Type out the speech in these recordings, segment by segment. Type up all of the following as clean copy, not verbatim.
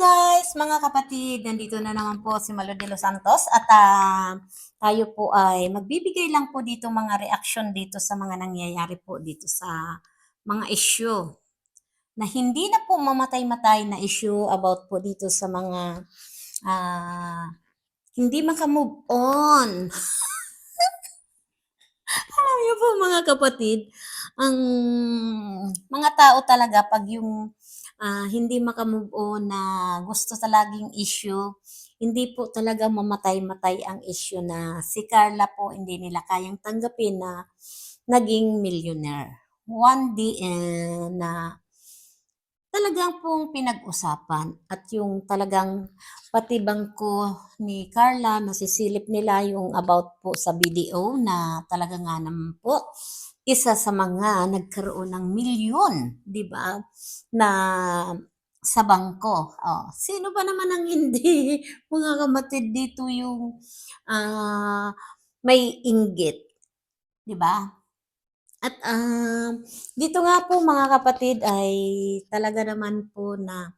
Guys, mga kapatid, nandito na naman po si Malo de los Santos at tayo po ay magbibigay lang po dito mga reaction dito sa mga nangyayari po dito sa mga issue na hindi na po mamatay-matay na issue about po dito sa mga ah, hindi makamove on. Alam niyo po mga kapatid, ang mga tao talaga pag yung hindi makamove on na gusto talagang issue, hindi po talaga mamatay-matay ang issue na si Carla po hindi nila kayang tanggapin na naging millionaire. One day na talagang pong pinag-usapan at yung talagang pati bangko ni Carla nasisilip nila yung about po sa BDO na talaga nga naman po isa sa mga nagkaroon ng milyon, 'di ba? Na sa bangko. Oh, sino ba naman ang hindi mga kapatid dito yung may inggit, 'di ba? At dito nga po mga kapatid ay talaga naman po na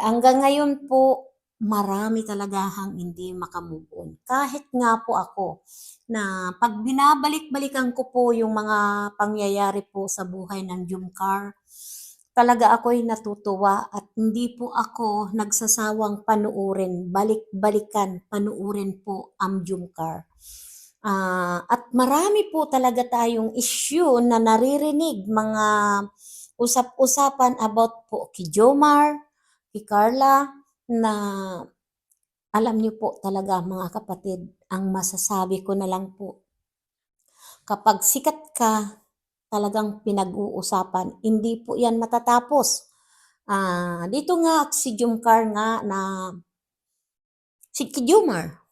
hanggang ngayon po marami talaga hang hindi makamove on. Kahit nga po ako na pag binabalik-balikan ko po yung mga pangyayari po sa buhay ng Jumcar, talaga ako'y natutuwa at hindi po ako nagsasawang panuurin, balik-balikan, panuurin po ang Jumcar. At marami po talaga tayong issue na naririnig, mga usap-usapan about po kay Jomar, kay Carla, na alam niyo po talaga mga kapatid, ang masasabi ko na lang po, kapag sikat ka, talagang pinag-uusapan, hindi po yan matatapos. Dito nga si Jomcar nga na si Jomar,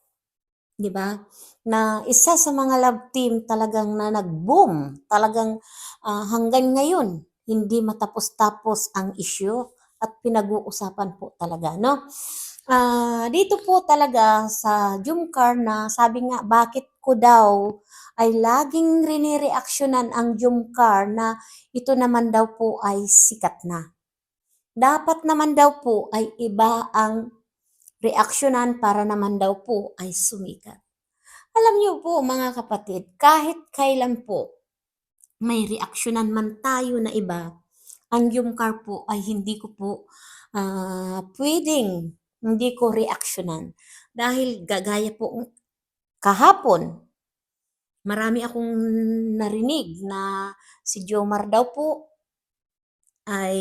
'di ba? Na isa sa mga love team talagang na nag-boom, talagang hanggang ngayon hindi matapos-tapos ang issue at pinag-uusapan po talaga, no? Dito po talaga sa Jumcar na sabi nga bakit ko daw ay laging rinireaksyonan ang Jumcar na ito naman daw po ay sikat na. Dapat naman daw po ay iba ang reaksyonan para naman daw po ay sumikat. Alam niyo po mga kapatid, kahit kailan po may reaksyonan man tayo na iba, ang Jumcar po ay hindi ko po pwedeng hindi ko reaksyonan. Dahil gagaya po kahapon, marami akong narinig na si Jomar daw po ay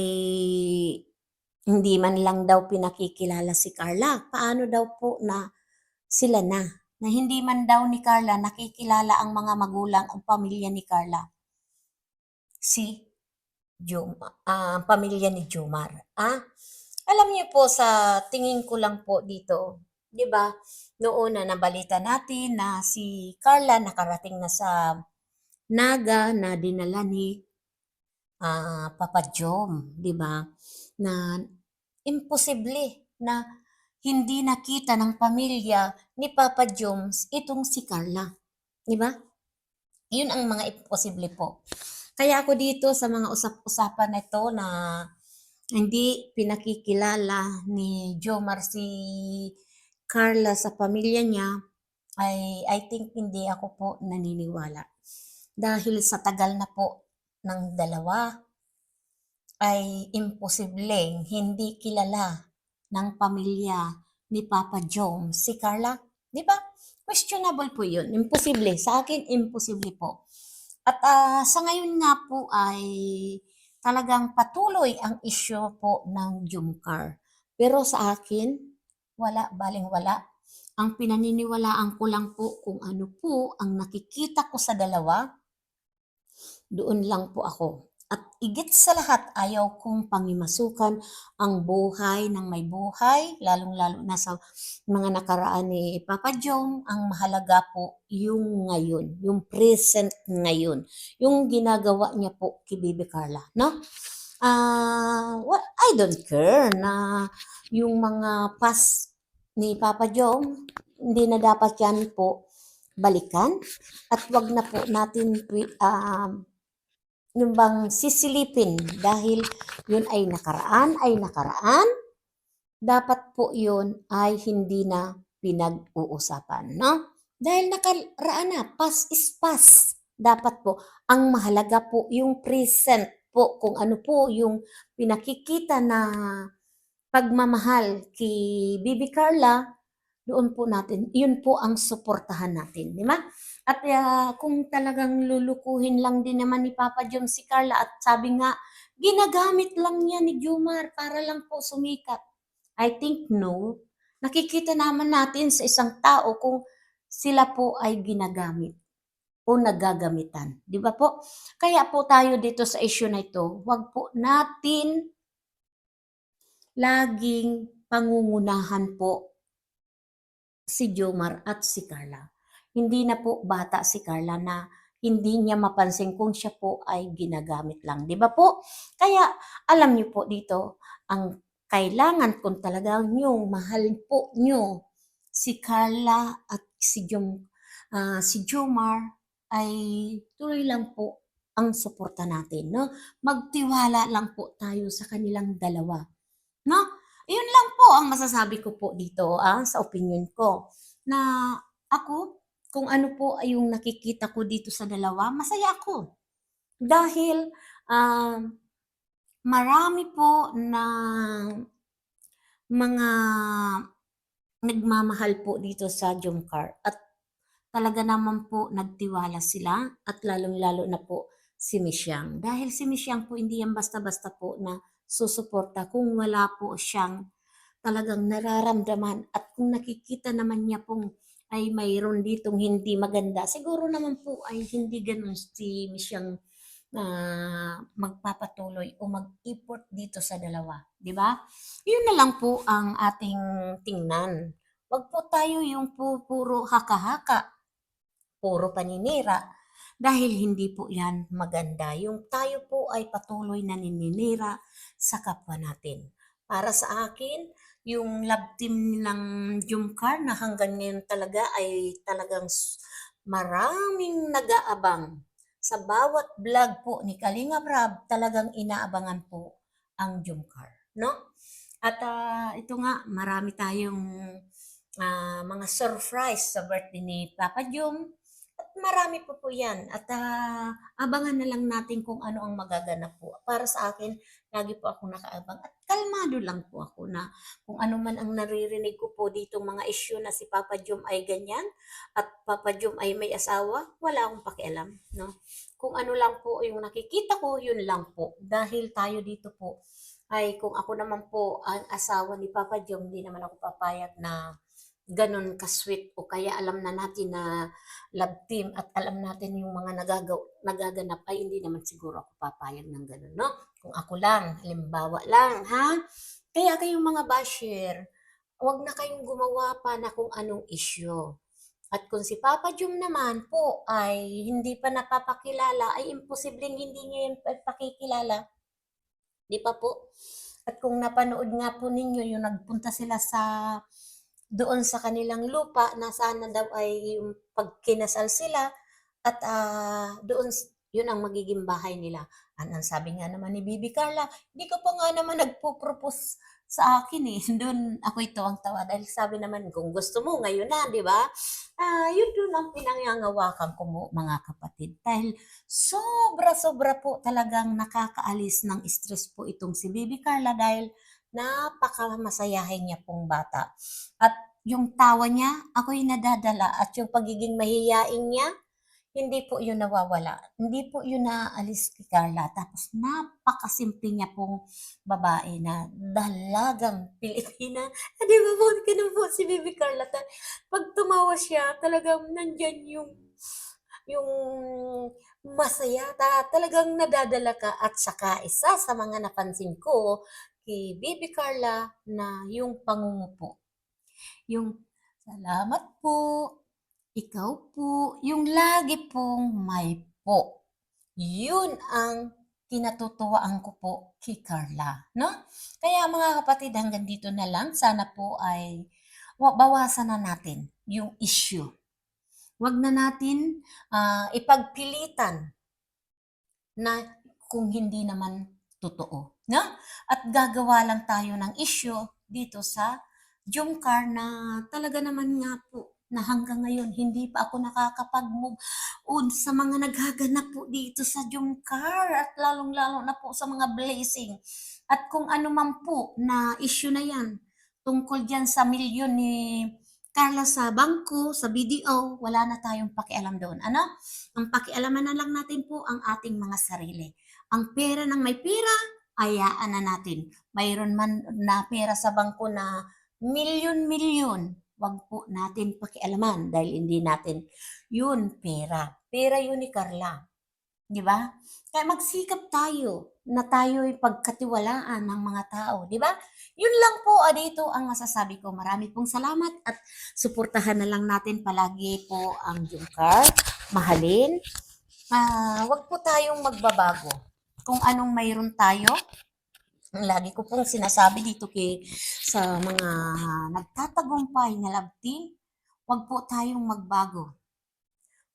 hindi man lang daw pinakikilala si Carla. Paano daw po na sila na hindi man daw ni Carla nakikilala ang mga magulang o pamilya ni Carla, si pamilya ni Jomar. Alam niyo po sa tingin ko lang po dito, 'di ba? Noon na nabalita natin na si Carla nakarating na sa Naga na dinala ni Papa Jom, 'di ba? Na imposible na hindi nakita ng pamilya ni Papa Joms itong si Carla, 'di ba? 'Yun ang mga imposible po. Kaya ako dito sa mga usap-usapan na ito na hindi pinakikilala ni Jomar si Carla sa pamilya niya, ay I think hindi ako po naniniwala. Dahil sa tagal na po ng dalawa, ay imposibleng hindi kilala ng pamilya ni Papa Jones si Carla. Di ba? Questionable po yun. Imposible. Sa akin, imposible po. At sa ngayon nga po ay talagang patuloy ang issue po ng Jumcar. Pero sa akin, wala, baling wala. Ang pinaniniwalaan ko lang po kung ano po ang nakikita ko sa dalawa, doon lang po ako. At igit sa lahat, ayaw kong pangimasukan ang buhay ng may buhay, lalong-lalo na sa mga nakaraan ni Papa Jom. Ang mahalaga po yung ngayon, yung present ngayon, yung ginagawa niya po kay Bibi Carla, no? I don't care na yung mga past ni Papa Jom, hindi na dapat yan po balikan at wag na po natin yung bang sisilipin dahil yun ay nakaraan dapat po yun ay hindi na pinag-uusapan, no? Dahil nakaraan na, past is past. Dapat po, ang mahalaga po yung present po, kung ano po yung pinakikita na pagmamahal kay Bibi Carla, doon po natin, yun po ang suportahan natin, di ba? At kung talagang lulukuhin lang din naman ni Papa John si Carla at sabi nga, ginagamit lang niya ni Jomar para lang po sumikat. I think no. Nakikita naman natin sa isang tao kung sila po ay ginagamit o nagagamitan. Di ba po? Kaya po tayo dito sa issue na ito, wag po natin laging pangungunahan po si Jomar at si Carla. Hindi na po bata si Carla na hindi niya mapansin kung siya po ay ginagamit lang. Di ba po? Kaya alam niyo po dito, ang kailangan kung talagang nyo, mahal po nyo si Carla at si Jomar ay tuloy lang po ang suporta natin. No? Magtiwala lang po tayo sa kanilang dalawa. No? Yun lang po ang masasabi ko po dito sa opinion ko. Na ako, kung ano po ay yung nakikita ko dito sa dalawa, masaya ako. Dahil marami po na mga nagmamahal po dito sa Jomcar at talaga naman po nagtiwala sila at lalong-lalo na po si Misyang. Dahil si Misyang po hindi yan basta-basta po na susuporta kung wala po siyang talagang nararamdaman at kung nakikita naman niya pong ay mayroon ditong hindi maganda, siguro naman po ay hindi ganun si Misyang magpapatuloy o mag-effort dito sa dalawa, di ba? Yun na lang po ang ating tingnan. Wag po tayo yung puro haka-haka, puro paninira, dahil hindi po yan maganda. Yung tayo po ay patuloy na nininira sa kapwa natin. Para sa akin, yung love team ng Jumcar na hanggang ngayon talaga ay talagang maraming nag-aabang. Sa bawat vlog po ni Kalinga Prab, talagang inaabangan po ang Jumcar. No? At ito nga, marami tayong mga surprise sa birthday ni Papa Jum. At marami po yan. At abangan na lang natin kung ano ang magaganap po. Para sa akin, lagi po ako nakaabang. At kalmado lang po ako na kung ano man ang naririnig ko po dito mga issue na si Papa Jum ay ganyan at Papa Jum ay may asawa, wala akong pakialam. No? Kung ano lang po yung nakikita ko, yun lang po. Dahil tayo dito po ay kung ako naman po ang asawa ni Papa Jum, hindi naman ako papayag na ganun ka-sweet o kaya alam na natin na love team at alam natin yung mga nagaganap ay hindi naman siguro ako papayag ng ganun, no? Kung ako lang, halimbawa lang, ha? Kaya kayong mga basher, huwag na kayong gumawa pa na kung anong issue. At kung si Papa Jum naman po ay hindi pa napapakilala, ay imposibleng hindi niya yun pakikilala. Di pa po? At kung napanood nga po ninyo, yung nagpunta sila doon sa kanilang lupa na sana daw ay yung pagkinasal sila at doon yun ang magiging bahay nila. Ang sabi nga naman ni Bibi Carla, hindi ko pa nga naman nagpo-propose sa akin eh. Doon ako ito ang tawa dahil sabi naman kung gusto mo ngayon na, di ba? Yun doon ang pinangangawakan ko mo mga kapatid. Dahil sobra-sobra po talagang nakakaalis ng stress po itong si Bibi Carla dahil napakamasayahin niya pong bata. At yung tawa niya, ako'y nadadala at yung pagiging mahiyain niya, hindi po yun nawawala. Hindi po yun naaalis kay Carla. Tapos napakasimple niya pong babae na dalagang Pilipina. Di ba po, ganun po si Baby Carla. Pag tumawa siya, talagang nandyan yung masaya. Talagang nadadala ka. At saka isa sa mga napansin ko kay Baby Carla na yung pangungupo. Yung salamat po, ikaw po, yung lagi pong may po. Yun ang kinatutuwaan ko po kay Carla, no? Kaya mga kapatid, hanggang dito na lang. Sana po ay bawasan na natin yung issue. Huwag na natin ipagpilitan na kung hindi naman totoo, no? At gagawa lang tayo ng issue dito sa Jumcar na talaga naman nga po na hanggang ngayon hindi pa ako nakakapag-move on sa mga naghaganap po dito sa Jumcar at lalong-lalo na po sa mga blessing. At kung ano man po na issue na yan tungkol dyan sa milyon ni Carla sa bangko, sa BDO, wala na tayong pakialam doon. Ano? Ang pakialaman na lang natin po ang ating mga sarili. Ang pera ng may pera, ayaan na natin. Mayroon man na pera sa bangko na milyon-milyon, wag po natin pakialaman dahil hindi natin yun pera. Pera yun ni Carla. Di ba? Kaya magsikap tayo na tayo'y pagkatiwalaan ng mga tao, di ba? Yun lang po dito ang masasabi ko. Marami pong salamat at suportahan na lang natin palagi po ang Jumcar. Mahalin. Wag po tayong magbabago. Kung anong mayroon tayo, ang lagi ko pong sinasabi dito sa mga nagtatagumpay na love team, wag po tayong magbago.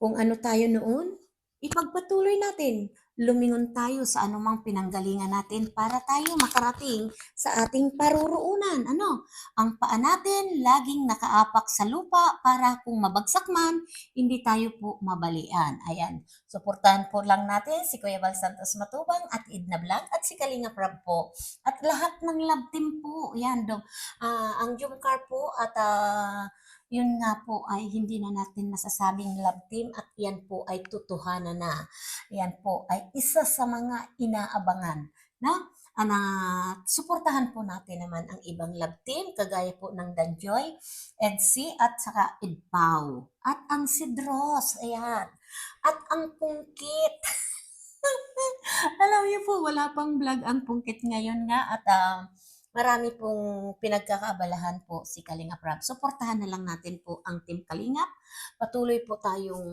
Kung ano tayo noon, ipagpatuloy natin. Lumingon tayo sa anumang pinanggalingan natin para tayo makarating sa ating paruroonan. Ano? Ang paa natin laging nakaapak sa lupa para kung mabagsak man, hindi tayo po mabalian. Ayan. Suportahan po lang natin si Kuya Val Santos Matubang at Edna Vlog at si Kalinga Prab po. At lahat ng love team po. Yan. Ang Jumcar po at yun nga po ay hindi na natin masasabing love team at yan po ay tutuhanan na. Yan po ay isa sa mga inaabangan na suportahan po natin naman ang ibang love team kagaya po ng Danjoy, Edsi at saka Edpau. At ang Sidros, ayan. At ang Pungkit. Alam niyo po, wala pang vlog ang Pungkit ngayon nga at marami pong pinagkakaabalahan po si Kalinga Prab. Suportahan na lang natin po ang Team Kalingap. Patuloy po tayong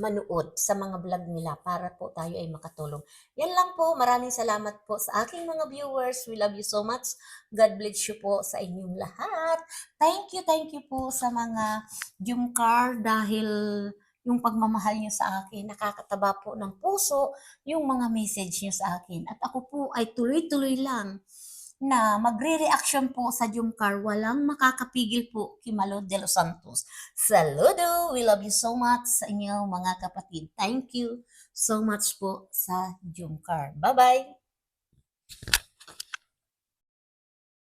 manood sa mga vlog nila para po tayo ay makatulong. Yan lang po. Maraming salamat po sa aking mga viewers. We love you so much. God bless you po sa inyong lahat. Thank you po sa mga Jumcar dahil yung pagmamahal niyo sa akin, nakakataba po ng puso yung mga message niyo sa akin. At ako po ay tuloy-tuloy lang na magre-reaction po sa Jumcar, walang makakapigil po kay Malo de los Santos. Saludo! We love you so much sa inyo mga kapatid. Thank you so much po sa Jumcar. Bye-bye!